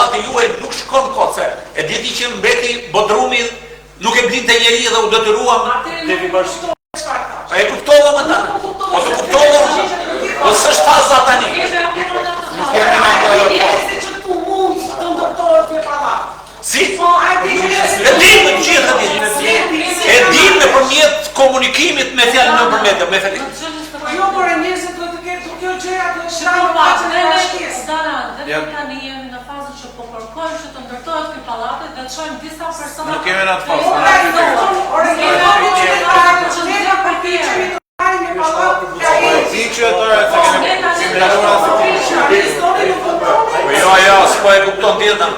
pallati juaj nuk shkon koce. E diti që mbeti Bodrumi nuk e blinte njeri dhe u detyruam Devi bashkë. e kuptova më tani. Po të kuptova. Po s'është faza tani. Si? E dim në gjithë e dim nëpërmjet komunikimit me fjalë nëpërmjet me fjalë. Jo, por njerëzit duhet të ketë kjo gjëja duhet shkruar pacën e bashkisë. Dhe tani jemi në fazën që po kërkojmë që të ndërtohet ky pallati dhe të çojmë disa persona. Nuk kemi në atë Jo, s'po e kupton tjetër.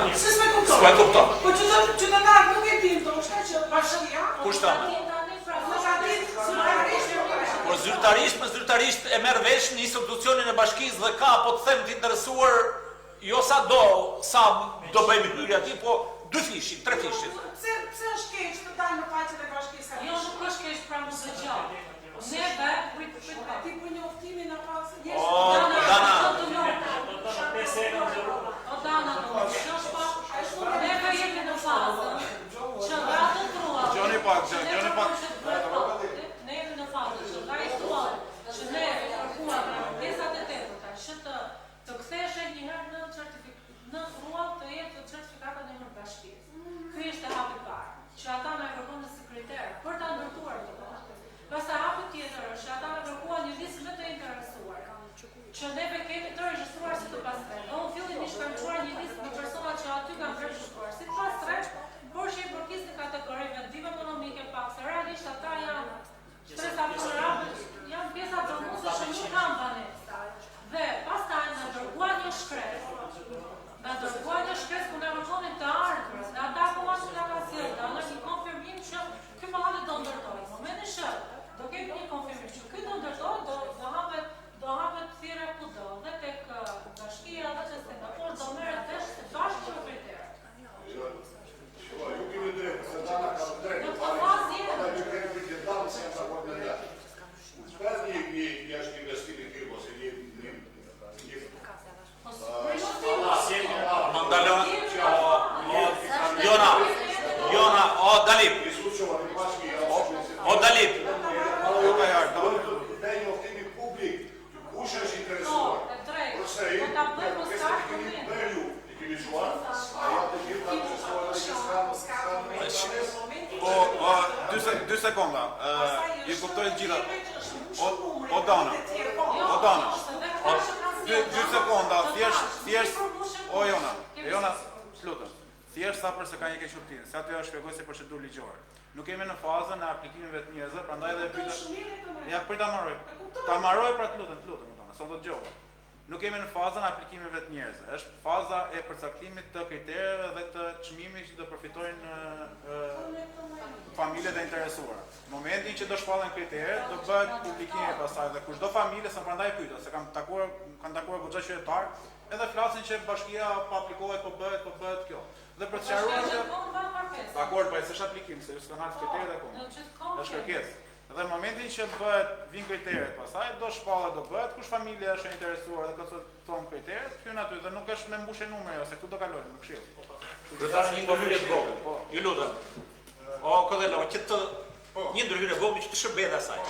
S'po e kupton. Po qytetarët nuk e dinë ndoshta që bashkia. Kushta? Po zyrtarisht e merr vesh në institucionin e bashkisë dhe ka, po të them të interesuar, jo sa do bëjmë hyrje aty, po 2 fishin, 3 fishin. Pse është keq të dalë në faqet e bashkisë? Jo, nuk është keq pra mos e gjallë. Neve prit ti po njoftimin na pas. Dana. Neve jemi në fazën që nga të truat. Gjoni pak. Ne jemi në fazën që nga i truat që ne kërkuam pjesat e tepërta që të ktheshe njëherë në truat të jetë certifikatën e bashkisë. Ky është hapi i parë, që ata na kërkojnë në sekretar për ta ndërtuar këtë. Pastaj hapi tjetër është që ata na kërkuan një listë më të interesuar. Që neve kemi të regjistruar si të pastrej. Unë fillimisht kam çuar një listë me persona që aty kanë regjistruar si të pastrej, por që i përkisnin kategorive vendim ekonomike pak se realisht ata janë shtresat vulnerabël, janë pjesa pronuese që nuk kanë banesë. Dhe pastaj na dërguan një shkres. Ku na kërkonin të ardhurës, dhe ata po ashtu na ka sjellë, në një konfirmim që ky pallati do ndërtohet. Në momentin që do kemi një konfirmim që ky do ndërtohet, do hapet thirrje kudo, dhe tek bashkia dhe tek Singapur do merret vesh të bashkë që kriterë. Ju kemi drejtë, se dana ka drejtë. Në këtë fazë jemi. Ata ju kemi vjetëtarë se janë dakord me ne. Shpes një është investimi kjo, ose një Mandalon. Jona, Dalip. Dalip. Ne njoftimi publik, kush është interesuar? Përse i kemi ju, i kemi gjuar, ajo të gjithë të Po, 2 sekonda. Ju kuptoj gjitha. O Dana. 2 sekonda, thjesht, o Jona, lutem. Thjesht sa përse ka një kequptim, se aty është shpjegoj si procedurë ligjore. Nuk jemi në fazën e aplikimeve të njerëzve, prandaj edhe pyetja. Ja, ta marroj. Ta marroj pra të lutem, Dana, sot do të dëgjoj. Nuk jemi në fazën e aplikimeve të njerëzve. Është faza e përcaktimit të kritereve dhe të çmimit që do përfitojnë familjet e interesuara. Në momentin që do shpallen kriteret, do bëhet publikimi pastaj dhe kushdo familje sa prandaj pyeta, se kanë takuar goxha qytetar, edhe flasin që bashkia pa aplikohet, po bëhet kjo. Dhe për të sqaruar se dakor, po s'është aplikim, se s'kan ardhur kriteret akoma. Është kërkesë. Dhe në momentin që vin kriteret pastaj, do shpallet do bëhet, kush familja është e interesuar dhe plotëson kriteret, hyn aty dhe nuk është me mbushje numre, ose këtu do kalojnë në këshill. Do të tani një ndërhyrje të vogël. Ju lutem. Kodelo, që të një ndërhyrje e vogël që të shërbejë asaj.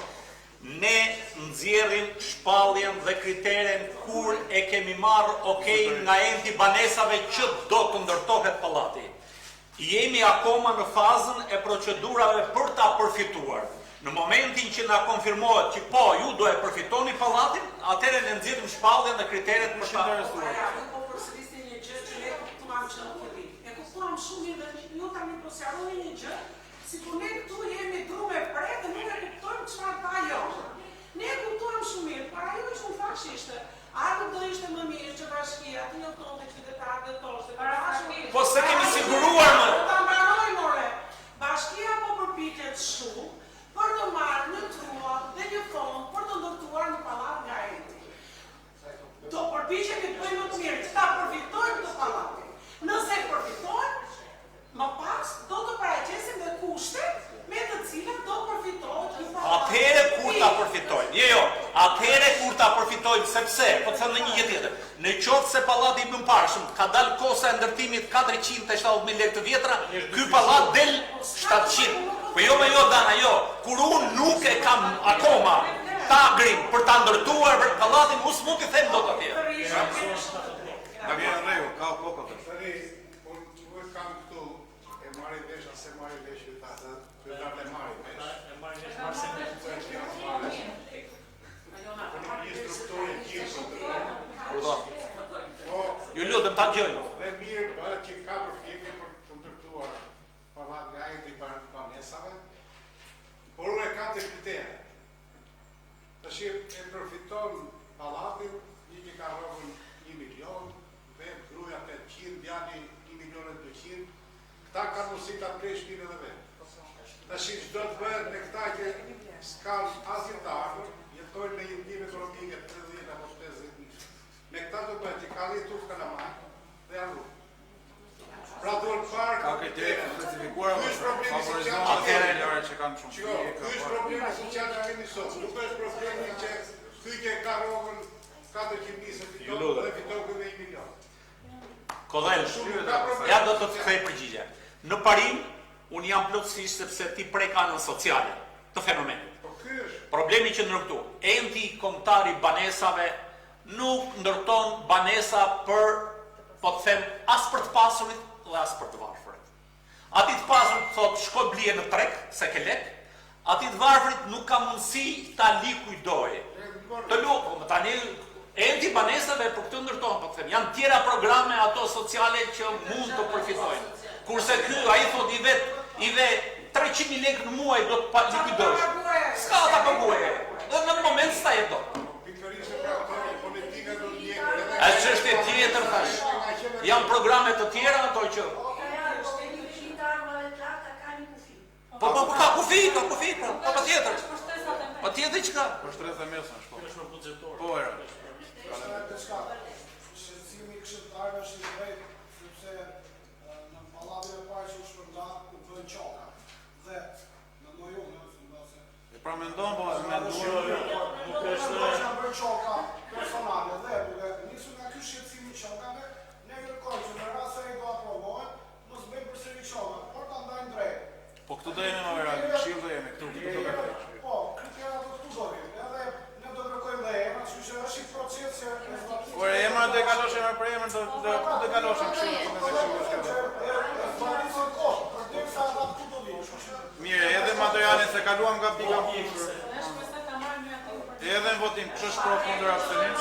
Ne nxjerrim shpalljen dhe kriteren kur e kemi marrë okay nga enti banesave që do të ndërtohet pallati. Jemi akoma në fazën e procedurave për ta përfituar. Në momentin që na konfirmohet që po, ju do e përfitoni pallatin, atëherë ne nxjerrim shpalljen dhe kriteret për ta interesuar. Po përsërisni një gjë që ne kuptuam që nuk e di. E kuptuam shumë mirë dhe ju tani po sqaroni një gjë, sikur ne këtu jemi drume pre dhe nuk e kuptojmë çfarë tha jo. Ne e kuptuam shumë mirë, por ajo që u thash ishte, a do ishte më mirë që bashkia të njoftonte qytetarët e toshte. Po se kemi siguruar më. Ta mbaroj more. Bashkia po përpiqet shumë për të marrë në trua dhe një fond për të ndërtuar një pallat nga enti. Do përpiqemi të bëjmë më të mirë, që ta përfitojmë të pallati. Nëse përfitojmë, më pas do të paraqesim dhe kushtet me të cilat do përfitohet ky pallat. Atëherë kur ta përfitojmë? Jo, atëherë kur ta përfitojmë, sepse, po të them në një gjë tjetër. Në qoftë se pallati pallati i mëparshëm, ka dalë kosa e ndërtimit 470.000 lekë të vjetra, ky pallat del 700. Po jo me jo Dana, jo. Kur unë nuk e kam akoma tagrin për ta ndërtuar pallatin, mos mund t'i them dot atje. Na vjen rregull, ka kokë. Tani, unë kam këtu, e marrin vesh ose marrin vesh ata, qytetarët e marrin vesh. Ju lutem ta dëgjoj. Dhe mirë bëhet që ka përfjekje për të ndërtuar pallat nga ajti para banesave, por unë e kam të kritere. Tash e përfiton pallatin, një ka rrogën 1 milion, dhe gruaja 800, djali 1.200.000, këta kanë mundësi ta plesh mirë edhe vetë. Tash çdo të bëhet me këta që s'kan asnjë të ardhur, jetojnë me një ndihmë ekonomike 30 apo 50 mijë. Me këta do bëhet që ka 10 ufë kalamaj dhe janë rrugë. Pra duhet parë Ka kritere specifikuar ky është problemi social. atëherë që kanë shumë. Shiko, ky është problemi social që kemi sot. Nuk është problemi që ky që ka rrogën 400.000 se fiton dhe fiton këtu me 1 milion. Kodhel, ja do të kthej përgjigje. Në parim, unë jam plotësisht sepse ti prek anën sociale të fenomenit. Po ky është Problemi që ndër këtu, enti kombëtari banesave nuk ndërton banesa për, po të them, as për të pasurit dhe as për të varfërit. Ati të pasurit thot shko blije në treg, se ke lek, ati të varfërit nuk ka mundësi ta likujdoj. Të lutem, tani enti banesave për këtë ndërton, po të them, janë tjera programe ato sociale që mund të përfitojnë. Kurse ky ai thot i vet 300.000 lekë në muaj do të likuidosh. S'ka ta paguaje. Dhe në moment s'ta jeto. pikërisht pra këto politika do të ndjekur edhe. A çështje tjetër thash. Janë programe të tjera ato që po ka kufi, po patjetër. Patjetër çka? Për shtresë mesme shko. Po era. Shqetësimi i këshilltarëve është i drejtë, sepse në pallatin e parë që u shpërndat u bën qoka. Dhe mendoj unë, ose E pra mendon, po menduar nuk është bën qoka personale dhe duke nisur nga ky shqetësim i qokave, ne kërkojmë që në rast se ai do aprovohet, mos bëjmë përsëri qoka, por ta ndajmë drejt. po këtu do jemi më era, këshill do jemi këtu do kërkoj. Po, kriterat do këtu do vijnë. Edhe ne do kërkojmë dhe emra, kështu që është një proces që Po emra do e kalosh emra për emër, do e kalosh këshill me Mirë, edhe materialin se kaluam nga pika edhe në votim, kështë është pro kundër abstenim?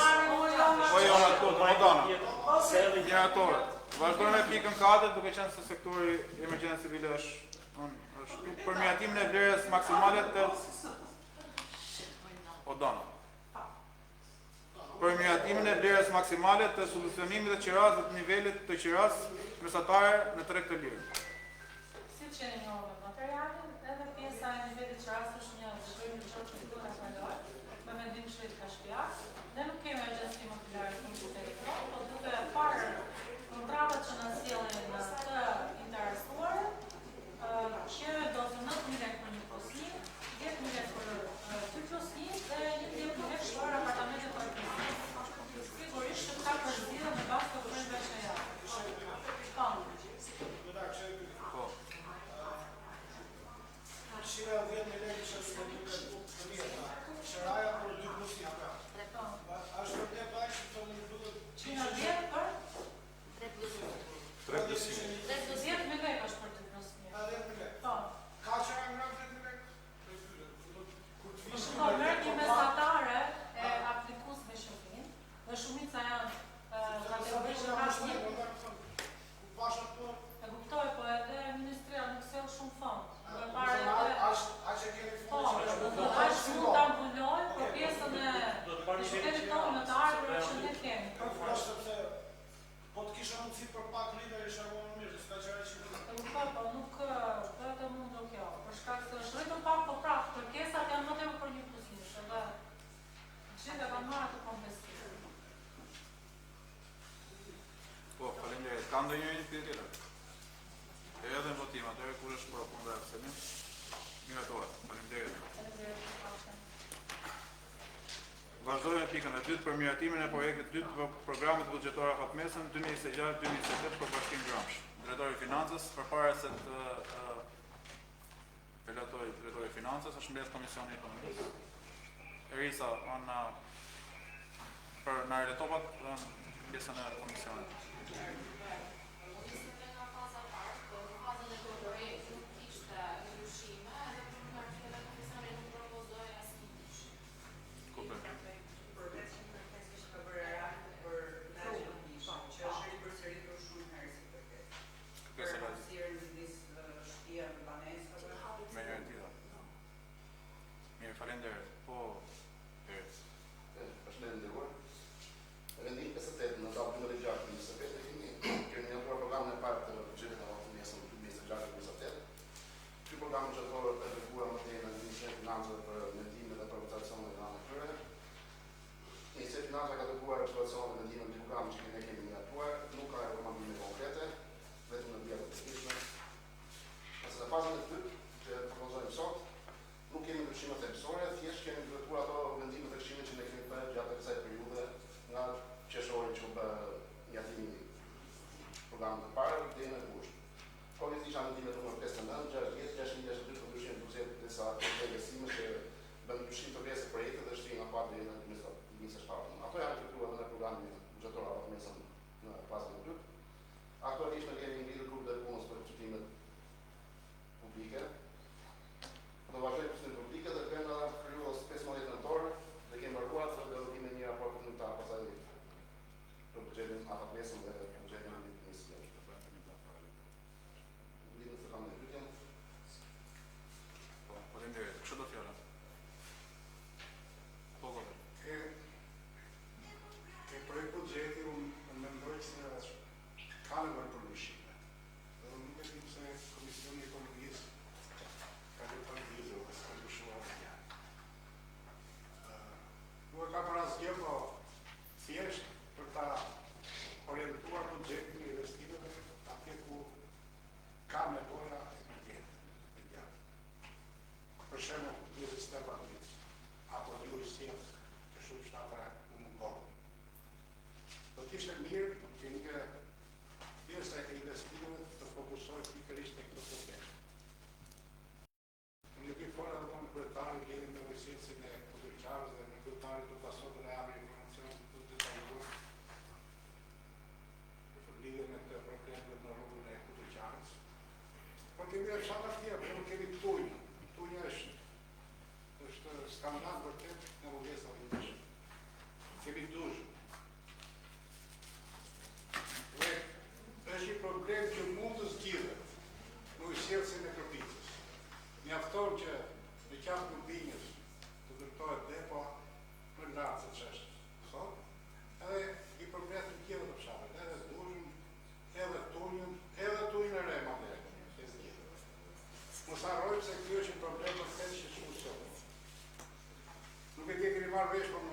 Po jo, në të modana. Një atore. Vazhdojmë me pikën 4, duke qenë se sektori emergjencë civile është përmiratimin e vlerës maksimale të odana. Përmiratimin e vlerës maksimale të solucionimit të qiras dhe të nivelit të qiras mesatare në treg të lirë. Si që një njohë materialin, edhe pjesa e nivelit qiras është një zhërimi që që të në shmendoj, me mendim shrit ka shpjak, ne nuk kemi agjensi imobiliare të në territor, po duke parë kontratat që në sjellin të interesuar, që do të 9.000 lekë për një prosim, 10.000 lekë për dy prosim dhe 10.000 lekë shkuar apartamente për prosim. Sigurisht që ka përzidhe në bazë të vërëve që janë. Shira 10.000 lekë që është të vjetra, qëraja për 2 prosim ka. Është vërtet bajë që të në duhet... 110 për? 3 prosim. 10.000 lekë është për 2 prosim. 10.000 lekë. Po. Ka qëra nga 10.000 lekë? Po merr një mesatare e aplikus me shërbim, dhe shumica janë kategorisht rrasni. E kuptoj, po edhe ministria nuk sjell shumë fond. Po, ashtë mund ta mbuloj për pjesën e qytetit tonë në të ardhurën që ne kemi. Po të kisha mundësi për pak lider isha më mirë, s'ka qëra që E kuptoj, po nuk bëhet e mundur kjo. Për shkak se është rritën pak po prap, kërkesat janë më tepër për një plusish, edhe gjithë e kanë marrë të kompleksit. Po, faleminderit. Ka ndonjë një pyetje tjetër? Edhe në votim, atëherë kur është pro kundër abstenim? Miratohet. Faleminderit. Vazhdojmë me pikën e dytë për miratimin e projektit dytë të programit buxhetor afatmesëm 2026-2028 për Bashkinë Gramsh. Drejtori i Financës, përpara se të përlatoj drejtori i Financës, është mbledh Komisioni Ekonomik. Erisa, për na relatopat pjesën e komisionit. Falenderit. Po, Eris. Përshëndetje. Vendimi 58 në datën 26/25 kemi njëtuar programin e parë të buxhetit afatmesëm 2026-2028. Ky program buxhetor është dërguar më tej në Ministrinë e Financave për mendimet dhe përvotacionet e anëve tyre. Ministria e Financave ka dërguar përvotacionet dhe mendimet e programit që ne kemi miratuar, nuk ka rekomandime konkrete, vetëm në vija të teknikshme. Në fazën e dytë që propozojmë sot, nuk kemi ndryshime thelbësore, thjesht kemi ndërtuar ato vendime të këshillit që ne kemi bërë gjatë kësaj periudhe nga qershori që u bë njatimi programit të parë deri në gusht. Komisja isha vendime numër 59, 60, 662 për ndryshim të buxhetit disa përgjegjësime që bën ndryshim të vlerësisë projektit dhe shtirin nga pati deri në 2027. Ato janë ndërtuar në programin buxhetor afatmesëm në fazën e dytë. Aktualisht ne kemi ngritur grupin e punës për çtimet publike. Do vazhdojmë pushtimet publike dhe kemi në periudhën 15 nëntor dhe kemi mbaruar të dërgojmë një raport komunitar pasaj për buxhetin afatmesëm dhe buxhetin e Ministrisë. Lidhur me këtë pyetje. Po, falenderit. Kështu do fjala. Po, Ke projekt buxheti unë mendoj se ka nevojë për ndryshime. Dhe unë nuk e di pse Komisioni i Ekonomisë Nuk ka për asgjë, po thjesht për ta orientuar buxhetin e investimeve atje ku ka nevoja imediate. Për shembull, një sistem bankar apo një sistem të shtatare në mungon. Do të ishte mirë që një pjesë e investimeve të fokusohet pikërisht tek këto probleme. Në këtë forë do të kryetarin kemi në licencën e udhëheqjes dhe në kryetarin do ta sot në javë informacion të detajuar për lidhjen me këtë problem në rrugën e udhëheqjes. Por kemi edhe çfarë tjetër, ne kemi tunjë. Tunja është skandal vërtet në rrugën e udhëheqjes. Kemi duzh. Është një problem që mund të zgjidhet në ushtrin e Kërpicës. Mjafton që në qatë Gubinjës të ndërtohet depo për lartë se ç'është sot, edhe i përmbet të tjerë të fshatet, edhe Zdushën, edhe tunjën e re madje, e zgjidhet. Mos harrojmë se kjo është një problem vërtet që shkushtohet. Nuk e kemi marrë vesh, por në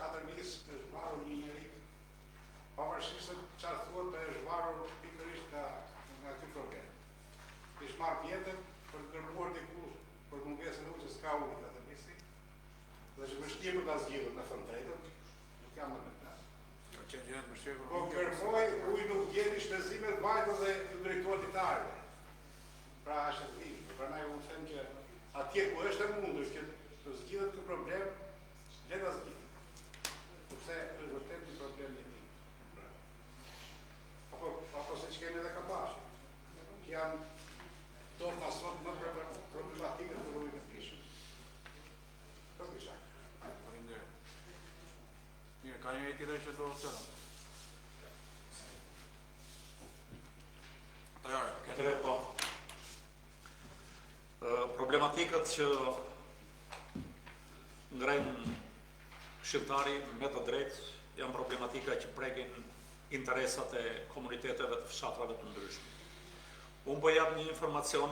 4 mijë është zhvarur një njeri, pavarësisht se çfarë thuhet, po është zhvarur pikërisht nga ky problem. Është marrë mjetët për të dërguar diku për mungesën e ujit s'ka ujë atë misi. Dhe është vështirë për ta zgjidhur, me thënë drejtën, nuk jam në këtë. ka qenë gjë vështirë. Po kërkoj ujë nuk gjeni shpenzimet vajtë dhe drejtuar ditarëve. Pra është e vishë. Prandaj unë them që atje ku është e mundur që të zgjidhet ky problem, le ta zgjidhim. Sepse është vërtet një problem i tij. Apo se kemi edhe kapash. Që janë do të sot më problematike të rrugës së Prishtinës. Po kisha. Faleminderit. Mirë, ka një tjetër që do të thonë. Atëherë po. Problematikët që ngrejnë shqiptari me të drejtë janë problematika që prekin interesat e komuniteteve të fshatrave të ndryshme. Unë po jap një informacion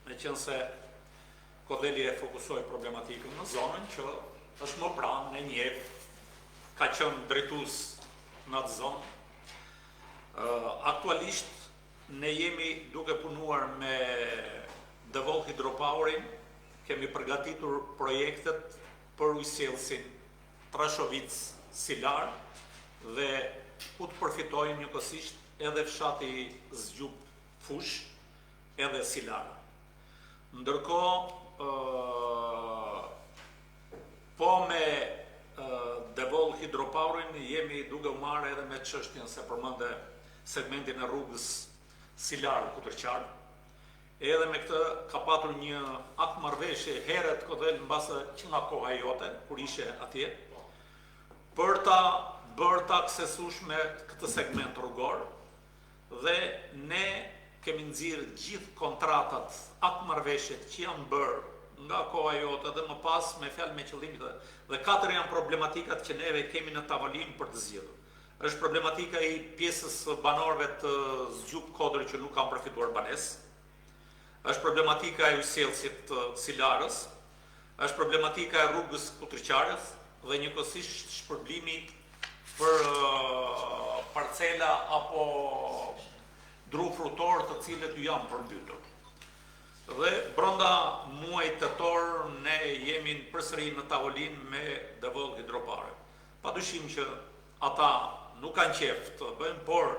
me qenë se Kodeli e fokusoi problematikën në zonën që është më pranë në njeh, ka qenë drejtues në atë zonë. Aktualisht ne jemi duke punuar me Devol Hydropowerin, kemi përgatitur projektet për ujësjellsin Trashovic Silar dhe ku të përfitojnë njëkohësisht edhe fshati Zgjup Fush edhe Silar. Ndërkohë po me Devol Hydropowrin jemi duke u marrë edhe me çështjen se përmende segmentin e rrugës Silar-Kutërqar. Edhe me këtë ka patur një akt marrëveshje herët kodel mbase që nga koha jote, kur ishe atje, për ta bërë ta aksesush me këtë segment rrugor, dhe ne kemi nxirr gjithë kontratat, akt marrëveshjet që janë bërë nga koha jote dhe më pas me fjalë me qëllimit dhe katër janë problematikat që neve kemi në tavolinë për të zgjidhur. Është problematika i pjesës banorëve të Zgjup Kodër që nuk kanë përfituar banesë. Është problematika e ujësjellësit të Silarës, është problematika e rrugës Kutërqarës dhe njëkohësisht shpërblimi për parcela apo dru frutor të cilët ju janë përmbytur. Dhe brenda muajit tetor ne jemi përsëri në tavolinë me Devol Hydropowrin. Padyshim që ata nuk kanë qef të bëjnë, por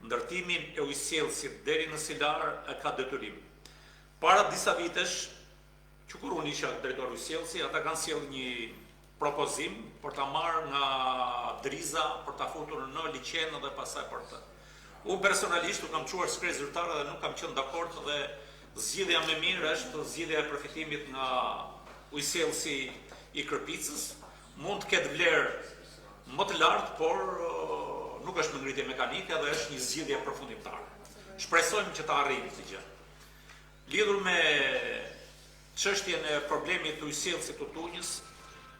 ndërtimin e ujësjellësit deri në Silar e ka detyrim. Para disa vitesh, që kur unë isha drejtor ujësjellësi, ata kanë sjellë një propozim për ta marrë nga Driza, për ta futur në liçenë dhe pastaj për të. Unë personalisht u kam çuar shkresë zyrtare dhe nuk kam qenë dakord dhe zgjidhja më mirë është zgjidhja e përfitimit nga ujësjellësi i Kërpicës. Mund të ketë vlerë më të lartë, por nuk është me ngritje mekanike dhe është një zgjidhje përfundimtare. Shpresojmë që ta arrijmë këtë gjë. Lidhur me çështjen e problemit të ujësjellësit të Tunjës,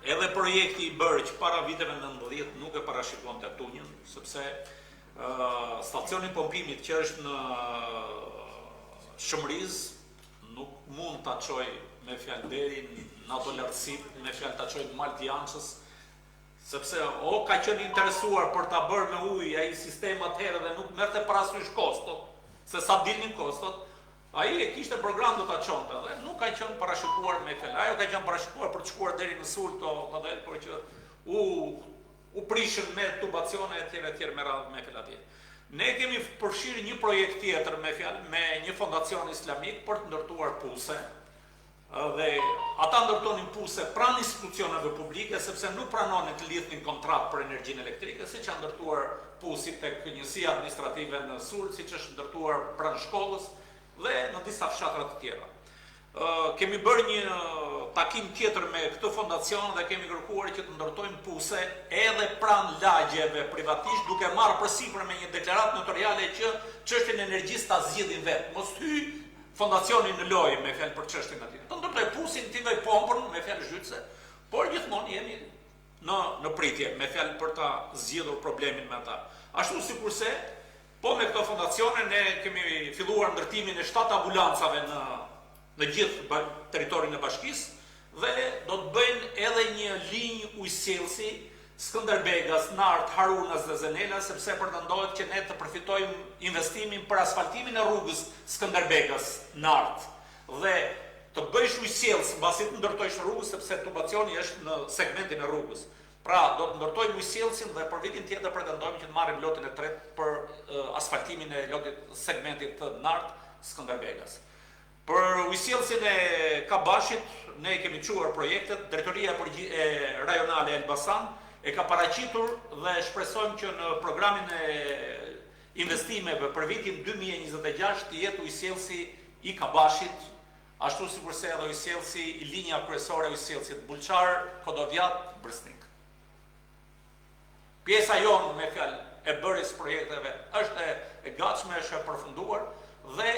edhe projekti i bërë që para viteve 90 nuk e parashikonte Tunjën, sepse stacioni pompimit që është në Shëmriz nuk mund ta çoj me fjalë deri në ato lartësi, me fjalë ta çoj mal të Jançës, sepse o ka qenë interesuar për ta bërë me ujë ai sistem atëherë dhe nuk merrte parasysh kostot, se sa dilnin kostot, ai e kishte program do ta çonte dhe nuk ka qenë parashikuar me fjalë. Ajo ka qenë parashikuar për të shkuar deri në Sulto, edhe por që u prishën me tubacione etj me radhë me fjalë atje. Ne kemi përfshirë një projekt tjetër me një fondacion islamik për të ndërtuar puse, dhe ata ndërtonin puse pranë institucioneve publike, sepse nuk pranonin të lidhnin kontratë për energjinë elektrike, siç janë ndërtuar pusit tek njësia administrative në Sulë, siç është ndërtuar pranë shkollës dhe në disa fshatra të tjera. Kemi bërë një takim tjetër me këtë fondacion dhe kemi kërkuar që të ndërtojmë puse edhe pranë lagjeve privatisht, duke marrë përsipër me një deklaratë notoriale që çështjen e energjisë ta zgjidhin vetë. Mos hy fondacioni në lojë me fjalë për çështjen atij. Të ndërtoj pusin, të vëj pompën me fjalë zhytse, por gjithmonë jemi në pritje me fjalë për ta zgjidhur problemin me ata. Ashtu sikurse po me këto fondacione ne kemi filluar ndërtimin e 7 ambulancave në gjithë territorin e bashkisë dhe do të bëjnë edhe një linjë ujësjellësi Skënderbegas, Nart, Harunas dhe Zenela, sepse pretendohet që ne të përfitojmë investimin për asfaltimin e rrugës Skënderbegas, Nart, dhe të bëjsh ujësjellës mbasi të ndërtojsh rrugës, sepse tubacioni është në segmentin e rrugës. Pra, do të ndërtojmë ujësjellësin dhe për vitin tjetër pretendojmë që të marrim lotin e tretë për asfaltimin e segmentit të Nart, Skënderbegas. Për ujësjellësin e Kabashit, ne kemi çuar projektet, Drejtoria e Rajonale e Elbasan e ka paraqitur dhe shpresojmë që në programin e investimeve për vitin 2026 të jetë ujësjellësi i Kabashit, ashtu sikurse edhe ujësjellësi i linja kryesore e ujësjellësit Bulçar, Kodovjat, Bresnik. Pjesa jonë me fjalë e bërjes projekteve është e gatshme, është e përfunduar dhe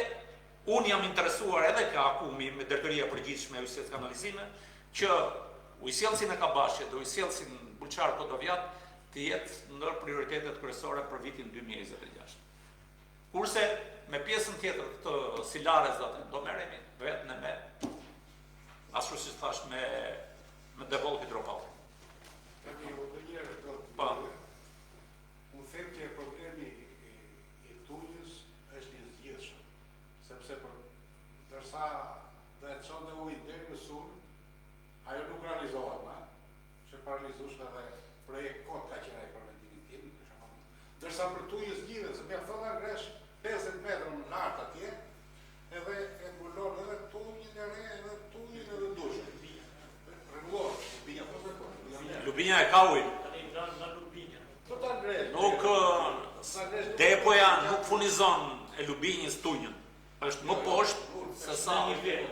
unë jam interesuar edhe ka akumi me Drejtoria Përgjithshme e Ujësjellësisë Kanalizime që ujësjellësin e Kabashit dhe ujësjellësin Bulçar Kodovjat të jetë ndër prioritetet kryesore për vitin 2026. Kurse me pjesën tjetër të Silares do merremi vetëm me ashtu si thash me Devol Hydropowrin. Kemi edhe një herë do të unë them që problemi i Tunjës është i zgjidhshëm, sepse ndërsa do të çonte ujë deri në Sulë, ajo nuk realizohet, që paralizohet edhe Lubinja e ka ujë. Po ta ngresh. Nuk depoja nuk furnizon e Lubinjës tunjën. Është më poshtë se sa nivel.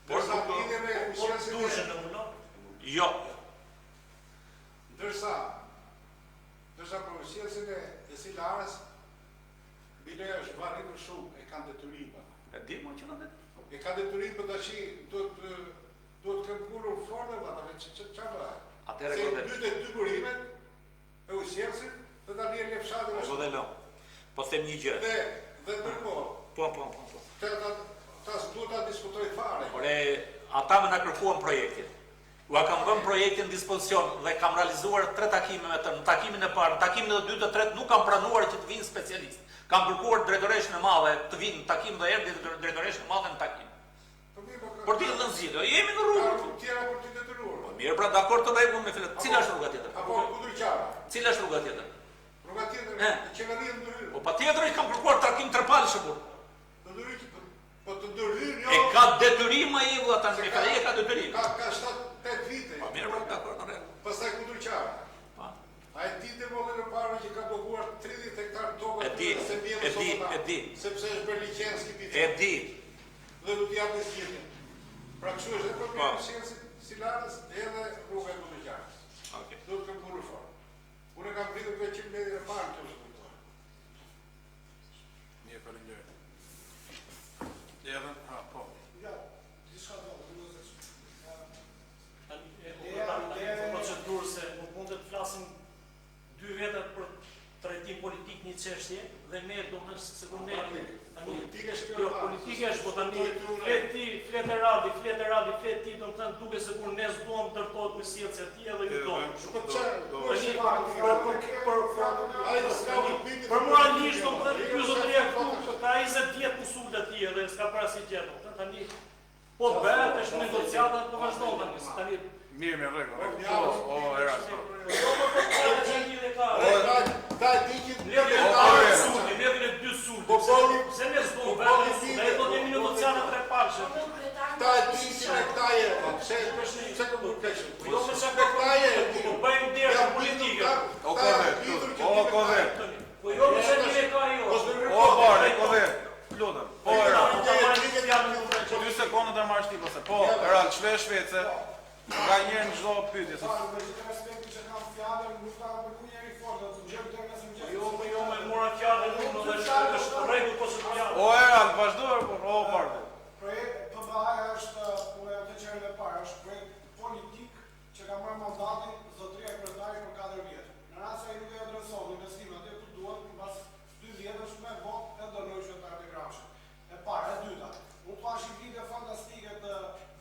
Dorsa lidhje me ushtrin Jo. Ndërsa për ushtrin e Silarës, bile është varritur shumë, e kanë detyrim. E di më që në E ka detyrim për tash duhet të këmbgulur fort ata çfarë? Atëherë Se godet. dytë dy burimet e ushtrit dhe ta vjen në fshatin e Godelo. Po them një gjë. dhe ndërkohë Po. ta duhet ta diskutoj fare. Ore, ata më na kërkuan projektin. Ua kam vënë projektin në dispozicion dhe kam realizuar 3 takime me të. Në takimin e parë, në takimin e dytë, të tretë nuk kam pranuar që të vinë specialistë. Kam kërkuar drejtoreshën e madhe të vinë në takim dhe erdhi drejtoreshën e madhe në takim. Por ti në zgjidhje, jemi në rrugë. Tjera për të detyruar. Mirë, pra dakord të rregull me flet. Cila është rruga tjetër? Apo kundërqara. Cila është rruga tjetër? Rruga tjetër e qeverisë ndërhyrë. Po patjetër i kam kërkuar takim trepalësh apo. Po të ndërhyrë E ka detyrim ai vëlla ta ndërhyrë, ai e ka detyrim. Ka 7-8 vite. Po mirë, pra dakord të rregull. Pastaj kundërqara. A e ditë vogël e parë që ka blokuar 30 hektar tokë E di. Sepse është bërë licenci ti. E di. Dhe do t'i japë zgjidhjen. Pra kështu është edhe problemi i Silarës edhe rruga e Kundërqarës. Okej. Do të këmbgulur fort. Unë kam pritur për 100 metra e parë këtu të kuptoj. Mirë, faleminderit. Edhe, po. Ja, diçka do të Procedurë se nuk mund të flasim 2 veta për trajtim politik një çështje dhe ne do të sekonde Politike është jo politike është po tani flet Radi, flet ti do të thënë duke sikur ne s'duam ndërtohet me sjellje ti edhe ju do. Për moralisht do të thënë ky zotëria këtu ka 20 vjet usulë ti edhe s'ka parasysh gjë do të thënë tani po bëhet është negociata po vazhdon tani. Mirë, rregull. O, era. Ta di që Levin e 2 sulë. Se ne s'do vetë, ne do të jemi negociata 3 palëshe. ta di që me këta je, se të më kështu. Jo me sa po bëjmë derë politike. Po jo me sa një ka jo. O, barë, lutem. Po, era. 2 sekonda të marrësh ti ose. Po, era, shpejt. Nga njerë në çdo pyetje. Jo me mora fjalën unë dhe është rregull po se fjalë. O, era, vazhdo, o, barë. Projekt PBA është, unë e të qenë e parë, është projekt politik që ka marrë mandatin zotëria kryetare për 4 vjet. Në rast se ai nuk e adreson investimin atë ku duhet, pas 2 vjetësh me votë e dënoi qytetarët e Gramshit. E para, e dyta, unë pash një video fantastike të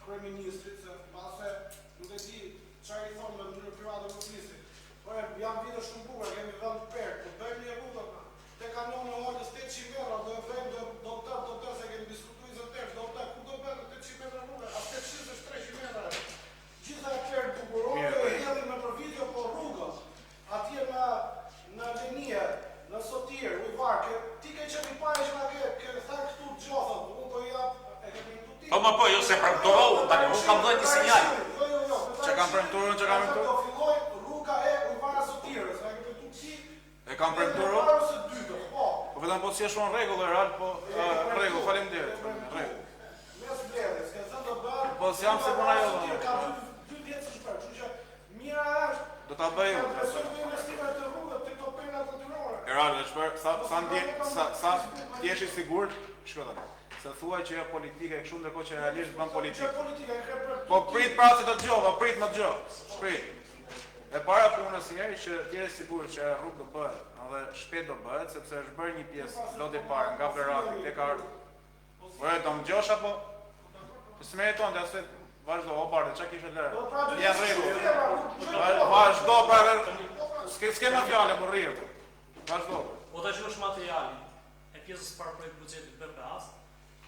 kryeministrit se mbase nuk e di çfarë i thonë në mënyrë private në polici. Po janë video shumë bukur, kemi vënë perk, po bëjmë një rrugë te kanoni orës 800 metra, do e bëjmë do të se kemi diskutuar zotësh, do të ku do bëjmë 800 metra rrugë, as 800 është 300 metra. Gjitha e perk bukurore e hedhin me për video po rrugës. Atje në Lenie, në Sotir, Ujvar, ti ke qenë i parë që na ke thënë këtu gjothë, unë po jap e ke premtuar ti. Po, jo se premtova, tani unë kam dhënë një sinjal. Jo. Që kam premtuar? Do filloj rruga e Ujvara Sotirës, na ke premtuar ti. E kam premtuar? Ose dytë, po. Po vetëm po si është në rregull, real, po rregull, faleminderit. Rregull. Mes vlerës, ka thënë do bëj. Po s'jam se puna jote. Ka 2 vjet të shpër, kështu që mira është. Do ta bëj unë. Besoj në investimet të rrugës, të këto pena natyrore. Real, sa t'jesh i sigurt, shko tani. Se thuaj që është politike kështu ndërkohë që realisht bën politikë. Po prit pra se të dëgjova, prit më dëgjoj. Prit. E para punës njëri që t'je sigurt që rrugë do bëhet, edhe shpejt do bëhet, sepse është bërë një pjesë lodhi parë nga Berati tek ardhur. Po e do më dëgjosh apo? Po s'meriton të asë vazhdo, o bardë, çka kishe lërë? Ja rregull. Vazhdo pra, s'ke më fjalë po rriu. Vazhdo. Po tash është materiali e pjesës parë projekt buxhetit BPA-s,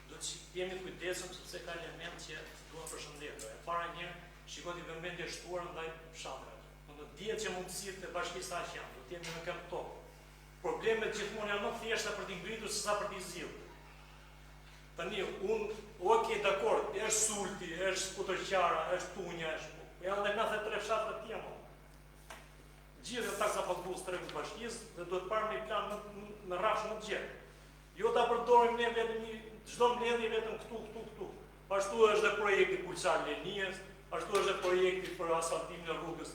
do të jemi kujdesshëm sepse ka element që duhet përshëndetur. E para një, shikoni vëmendje shtuar ndaj fshatrave. Do dihet që mundësitë e bashkisë aq janë, do të jemi në këmbë tokë. Problemet gjithmonë janë më thjeshta për t'i ngritur se sa për t'i zgjidhur. Tani dakord, është sulti, është Kutërqara, është Tunja, janë dhe 93 fshatra të tjera. Gjithë janë taksa pagues të Rregut Bashkisë dhe duhet parë me plan në rrafsh më të gjerë. Jo ta përdorim ne vetëm çdo mbledhje vetëm këtu. Ashtu është dhe projekti Pulsar Lenijes, ashtu është dhe projekti për asfaltimin e rrugës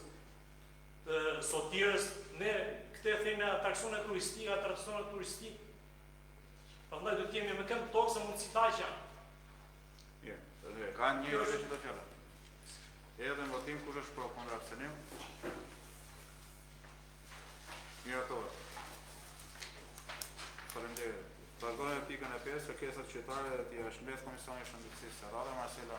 të Sotirës. Ne këtë theme atraksione turistike, prandaj do të jemi me këmbë tokë se mund si ta që janë. Mirë, ka një që të fjallë. Edhe në votim kush është pro kundër abstenim? Mirë ato. Faleminderit. Vazhdojmë me pikën e 5, kërkesat qytetare dhe t'i shëndes Komisioni i Shëndetësisë. Radha Marcela,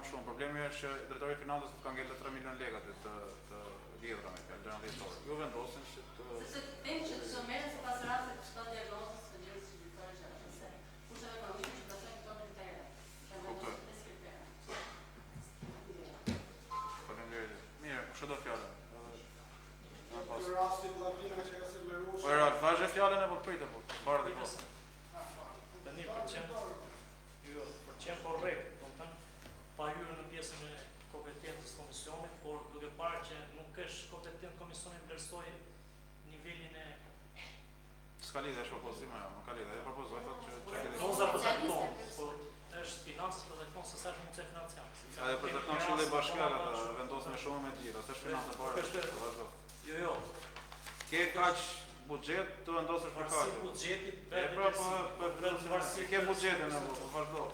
shumë. Problemi është që drejtori i financës ka ngellë 3 milion lekë të lidhura me alternativorë. Ju vendosin që të... Sepse them që të merren sipas rastit çdo diagnozës së gjendjes shqiptare që është se kushtet ekonomike që pasojnë këto kritere. Faleminderit. Mirë, kush do fjalën? Në rastin Llapina që ka siguruar. Po ra, vazhdo fjalën apo pritet po? Para të kohës. Tani për çem korrekt. Pa hyrë në pjesën e kompetencës komisionit, por duke parë që nuk është kompetent komisioni vlerësoj nivelin e... S'ka lidhje është propozim, nuk ka lidhje, propozoj thotë që... Noza përcakton, por është financës përcakton se sa është mundësia financiare. Edhe përcakton Këshilli Bashkiake ata vendosen me shumë me tjera, s'është financë fare. Jo. Ke kaq buxhet të vendosësh për kaq. Si buxheti vetë ke buxhetin apo vazhdo.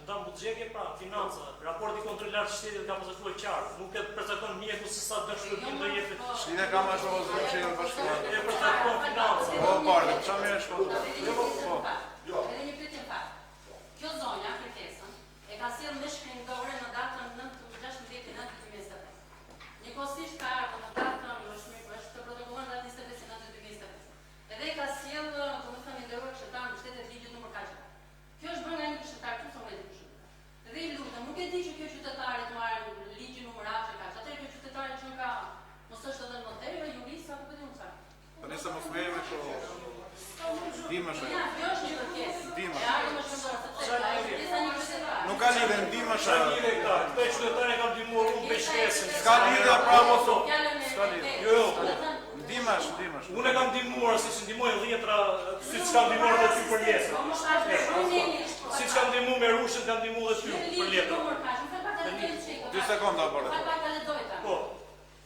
Ndam buxheti pra financa, raporti kontrollar të shtetit ka përcaktuar qartë, nuk e përcakton mjeku se sa dëshirim do jepet. Shteti ka më shumë ose bashkëpunëtor. E përcakton financa. Po, parë, çfarë më është? Po. Edhe një pyetje pak. Kjo zonja kërkesën e ka sjellë me shkrimtore në datën 9/16/2025. Njëkohësisht ka ardhur në datën është të protokolluar datën 25/9/2025. Edhe ka sjellë, domethënë nderuar këshilltar në shtetet ligjit numër kaq. Kjo është bërë nga një këshilltar këtu sonë të këshilltar. Dhe i lutem, nuk e di që kjo qytetare të marrë ligjin numër aq e kaq. Atëherë kjo qytetare që ka mos është edhe notarë, jurist apo po di unë çfarë. Tani sa mos merrem me këto. Dimash. Ja, kjo është një kërkesë. Dimash. Ja, më shumë sepse nuk ka lidhje Dimash. Ka lidhje këta. Këto qytetarë kanë ndihmuar unë me shkresën. Ska lidhje pra mos. Ska lidhje. Jo. Dimash. Unë kam ndihmuar siç ndihmojnë 10 siç kanë ndihmuar edhe ty për lesën. Siç kanë ndihmuar me rushën, kanë ndihmuar edhe ty për letën. 2 sekonda por. Po.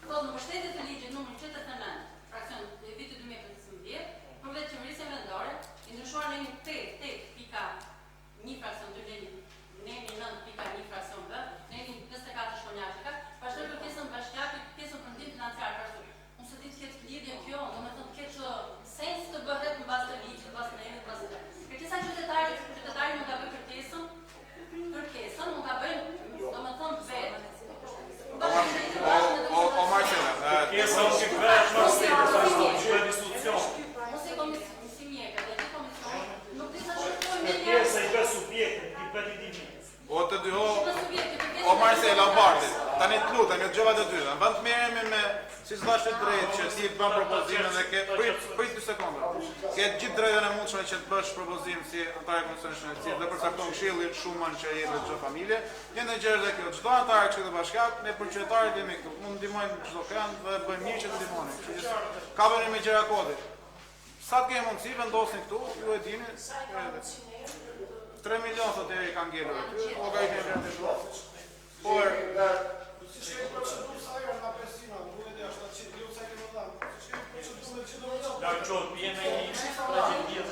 Po në mbështetje të ligjit numër 89, fraksion e vitit 2015, përveç qeverisë vendore, i ndryshuar në një 8.1 fraksion të nemi 9.1 fraksion B, nemi 24 shkonjaqika, pastaj kërkesën bashkiake, kërkesën për ndihmë financiare për shkak. Unë se di të ketë lidhje kjo, domethënë të ketë sens të bëhet në bazë të ligjit, në bazë të nemit, në bazë të. Kërkesa qytetari mund ta bëjë kërkesën mund ta bëjë, domethënë vetë. O Marcela, Kërkesa është që vetë në shtetë, sa është institucion. Mos e komisioni mjeka, dhe të komisioni, nuk di sa shkruaj me Kërkesa i për subjektin, i për individin. o të dy o Marcela, o Bartit, tani të lutem, jo gjëva të dyta. Vend të merremi me siç thash të drejtë që ti bën propozimin dhe ke prit 2 sekonda. Ke gjithë drejtën e mundshme që të bësh propozim si antar i Komisionit Shëndetësisë dhe përcakton këshilli shumën që jep çdo familje. Një gjë është kjo, çdo antar i këshillit bashkiak me përqytetarët jemi këtu. Mund ndihmojmë çdo kënd dhe bëjmë mirë që të ndihmoni. Kështu që ka vënë me gjëra kodi. Sa të kemi mundësi vendosin këtu, ju e dini. 3 milion sot deri kanë ngelur aty, llogaritën e vendit. Por Si që e procedurë sa herë nga Pesina, nuk e dhe 700 milion sa kemi dhënë. Si që e procedurë që do të La qovë, bje me një tragedie.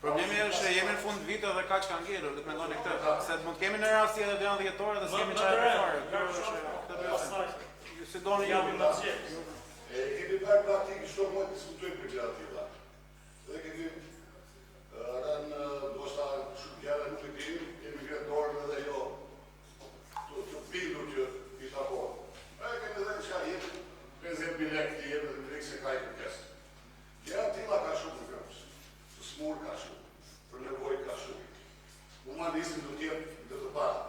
problemi është se jemi në fund vitit dhe kaq kanë ngelur, le të mendoni këtë, se mund të kemi në rasti edhe janë dhjetore dhe s'kemi çfarë të fare. Kjo është ju si doni ju. Kemi bërë praktikë çdo muaj diskutojmë për gjëra të tilla. Dhe kemi rënë ndoshta shumë gjëra nuk e dimë, kemi vjen dorë edhe jo të bindur që i takon. Kemi dhënë çka jemi 50.000 lekë të jemi dhe direkt se ka i kërkesë. Gjëra të tilla ka shumë grëms. Të smur ka shumë, për nevojë ka shumë. Humanizmi do të jetë dhe të para.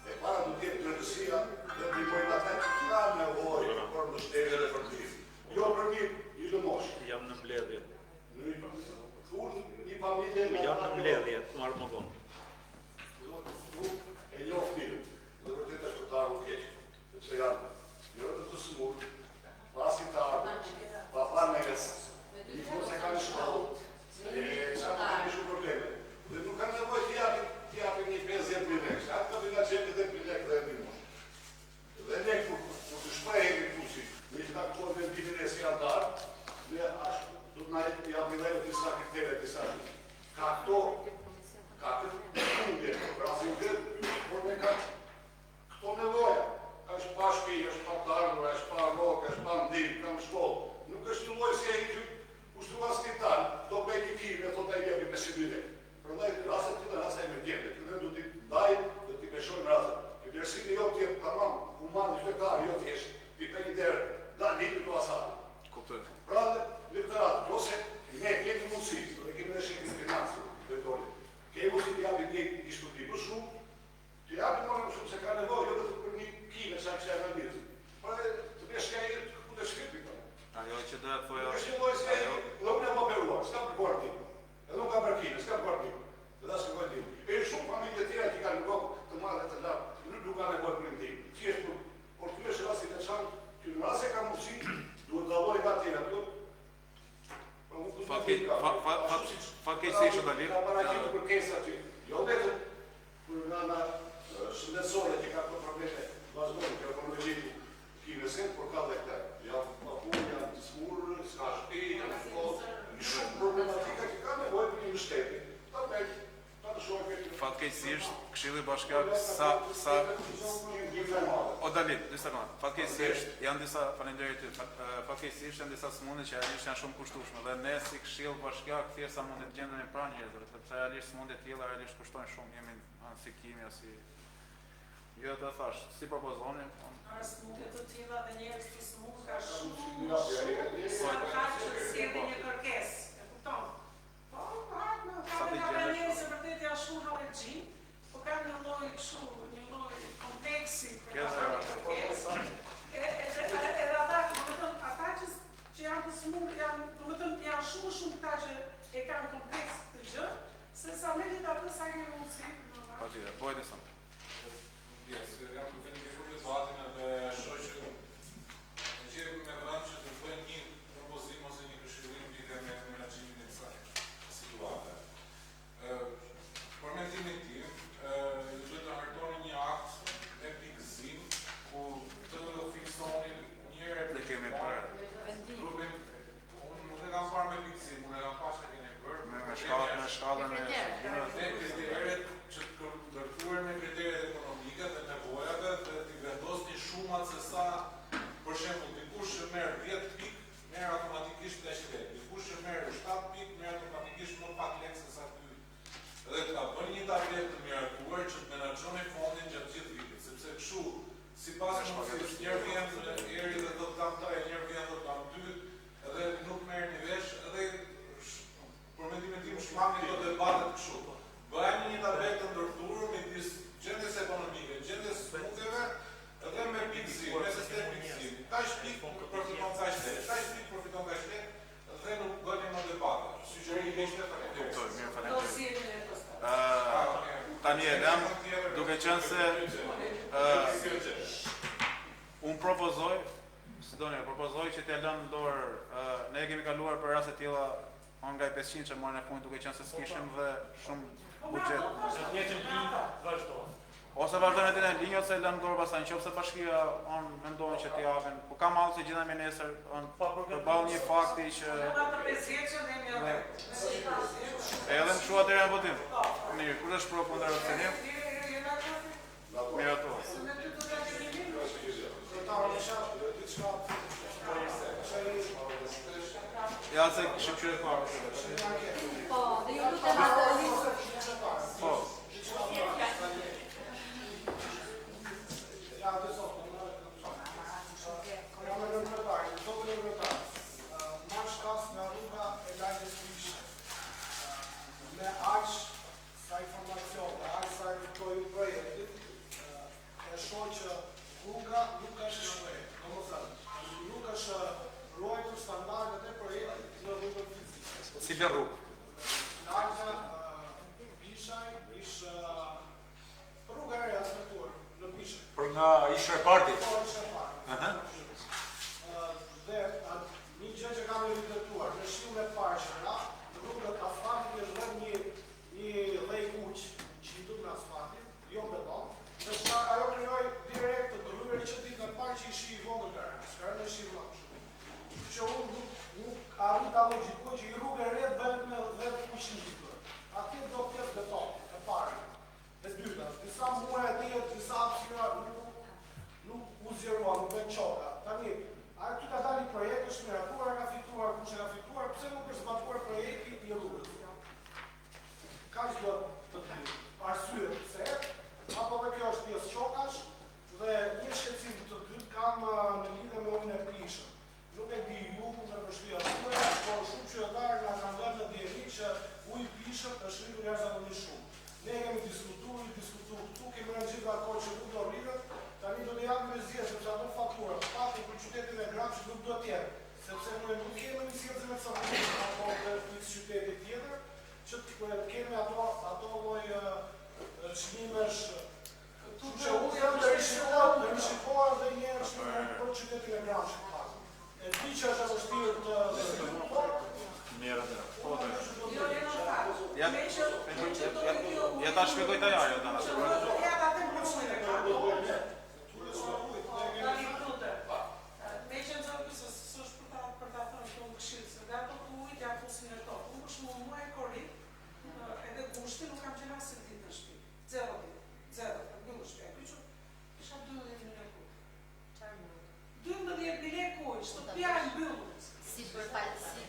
E para do të jetë drejtësia dhe ndihmojmë ata që kanë nevojë për mbështetje dhe për ndihmë. Jo për një lëmosh. Jam në mbledhje. Një familje Jam në mbledhje, marr më vonë. e njoh filmin. Dhe vërtet është të arru keq. Sepse janë njërë të smur, pasin të arru, pa panes, një fund se kanë shkollë, sa të kemi shumë probleme. Dhe nuk kanë nevojë të japin një 50.000 lekë. Atë të nga qepit dhe 10.000 lekë dhe e ndihmosh. Dhe ne kur të shprehemi këtu me të taktuar me ndimin e si antar, ne ashtu do të na japin disa kritere, disa ka këtë mundje, rasin këtë, por me ka këto nevoja. Është pa shtëpi, është pa të ardhur, është pa rrokë, është pa ndim, kam shkollë. Nuk është një lloj si ai që ushtruan spital, do bëj një kime, thotë ai jepi 500.000 lekë. Prandaj rastet të tilla rasta e mëdjetë, këtu do t'i ndaj, do t'i peshojmë rastet. Që dërsitë jo të jetë tamam, human, qytetar, jo thjesht, ti për një derë, da një të asaj. Kuptoj. Pra në këtë ratë, ose ne kemi mundësi, dhe kemi dhe shikë në financë, kemi mundësi të japim një diskutim për shumë, të japim më shumë se ka nevojë, jo dhe për një kime sa që janë në mirë. Pra të bësh ka e ku të shkripi këta. Ajo që do të thoja. Është një lloj se dhe unë e më operuar, s'ka për bërë tim. Edhe nuk ka për kime, s'ka për bërë tim. Edhe as kërkoj tim. E shumë familje tjera që kanë nevojë të marrë të lartë, nuk ka nevojë për ndim. Thjesht por ky është rasti i veçantë që në rast se ka mundësi, duhet të dalloj nga tjera këtu. Fatkeqësisht është dalë. Ka paraqitur kërkesa që jo vetëm për nga shëndetësore që ka probleme vazhdojnë, që ekonomikë kinesen, por ka dhe këta. Janë papunë, janë smurë, s'ka shtëpi, janë shkollë, shumë problematika që ka nevojë për një mbështetje. Ta të shohim këtë. Fatkeqësisht Këshilli Bashkiak sa O Dalit, një sekondë. Fatkeqësisht janë disa faleminderit ty. Fatkeqësisht janë disa smundje që realisht janë shumë kushtueshme dhe ne si Këshill Bashkiak thjesht sa mund të gjendemi pranë njerëzve, sepse realisht smundjet e tilla realisht kushtojnë shumë. Jemi si kimia, si jo të thash, si propozoni. Smundje të tilla dhe njerëz të smur ka shumë. Sa ka që sjellë një kërkesë, e kupton? Po, ka njerëz që vërtet janë shumë allergji, po kanë një lloj kështu, një lloj kompleksi për kërkesë. Edhe ata, domethënë ata që janë të smur, domethënë janë shumë këta që e kanë kompleks të gjë, se sa me ditë atë sa kemi mundësi. Patjetër, po e di son. Jam të vënë këtë vatin edhe shoqën. Gjë Ne kriteret që të ndërtuar me kriteret ekonomike dhe nevojave dhe të vendosni shumat se sa, për shembull, dikush që merr 10 pikë, merr automatikisht 10 lekë. Dikush që merr 7 pikë, merr automatikisht më pak lekë se sa ky. Dhe ta bëni një tabletë të mirakuar që të menaxhoni fondin gjatë gjithë vitit, sepse kështu sipas mundësisë njëri vjen eri dhe do të dam taj, njëri vjen do të dam ty, edhe nuk merrni vesh, edhe për mendimin tim shmangni këto debatet kështu. Bëjmë një tabletë të ndërtuar midis gjendjes ekonomike, gjendjes smundjeve dhe me pikëzim, me sistem pikëzim. Tash pikë përfiton kaq lekë, tash pikë përfiton kaq lekë dhe nuk bëni më debate. Sugjerimi ishte tani Elam, duke qenë se unë propozoj që t'ja lënë dorë, ne kemi kaluar për raste tilla nga 500 që morën e fundit duke qenë se s'kishim dhe shumë buxhet. Njëtën linjë vazhdo. Ose vazhdojnë atë në linjë ose lënë dorë pastaj nëse bashkia mendojnë që t'i japin. Po ka mallë se gjithë me nesër përballë një fakti që edhe në shu atëherë në votim. Mirë, kur është pro kundër abstenim? Mirë ato. Ja se shqipqyre parë. Po, dhe ju lutem atë. Po. Si dhe rrugë? Larga Bishaj ishte rruga e asfaltuar në Bishaj. Për nga ishë partit. Dhe një gjë që kam evidentuar, në shiun e parë që ra, në rrugët asfaltit është vetëm një lloj kuq që i duk në asfaltit, jo beton, dhe ajo krijoi direkt të rrugën që ditën e parë që ishi i vogël gara, s'ka në shi më shumë. Që unë nuk arrit ta logjikoj që i rrugë e re bëhet me vetë kuq në ditur. Aty do të jetë beton, e parë. E dyta, disa muaj e tjetër, disa hapësira nuk u zgjeruan, nuk bën çoka. Tani, aty ka dalë projekt, është mirakuar, ka fituar, kush e ka fituar, pse nuk është zbatuar projekti i rrugës? Kaq do të di. Arsye pse? Apo dhe kjo është pjesë çokash dhe një shqetësim të dytë kam në lidhje me ujin e prishëm. Nuk e di ju në përshkria tuaja, por shumë qytetarë nga kanë dhënë në dieri që uji i prishëm është rritur jashtëzakonisht shumë. Ne kemi diskutuar këtu, kemi rënë gjithë dakord që nuk do rritet, tani do të japim me zgjedhje sepse ato fatura, paktën për qytetin e Gramshit nuk do të jetë, sepse ne nuk kemi një zgjedhje me Cavurin apo në qytete tjetër, që të kemi ato lloj çmimesh që u janë të rishikohen dhe një çmim për qytetin e Gramshit. E di që është vështirë të mirë atë. Po të. Ja ta shpjegoj ta jarë ata. Ja ta them pushën e kanë. Me që nëzërë kësë është për ta thënë të në këshirë, se dhe ato të ujtë ja pusin e tokë. Unë është më muaj korit, edhe gushti nuk kam qenë asë ditë në shpi. 0 ditë, në shpi. Isha 12 mile kuj. 12 mile kuj, shtëpia e mbyllur. Si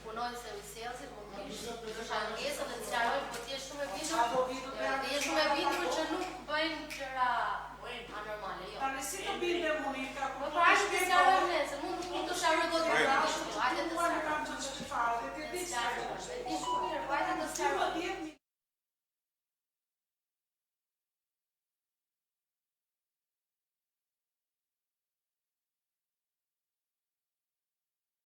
punojnë se ujësjelësit, më kishë angesë dhe të qarojnë, po t'je shumë e bindur që nuk bëjnë qëra anormale, jo. Tani si të binde Monika, po pra është të qarojnë ne, se mund të qarojnë do të rrashtu, hajde të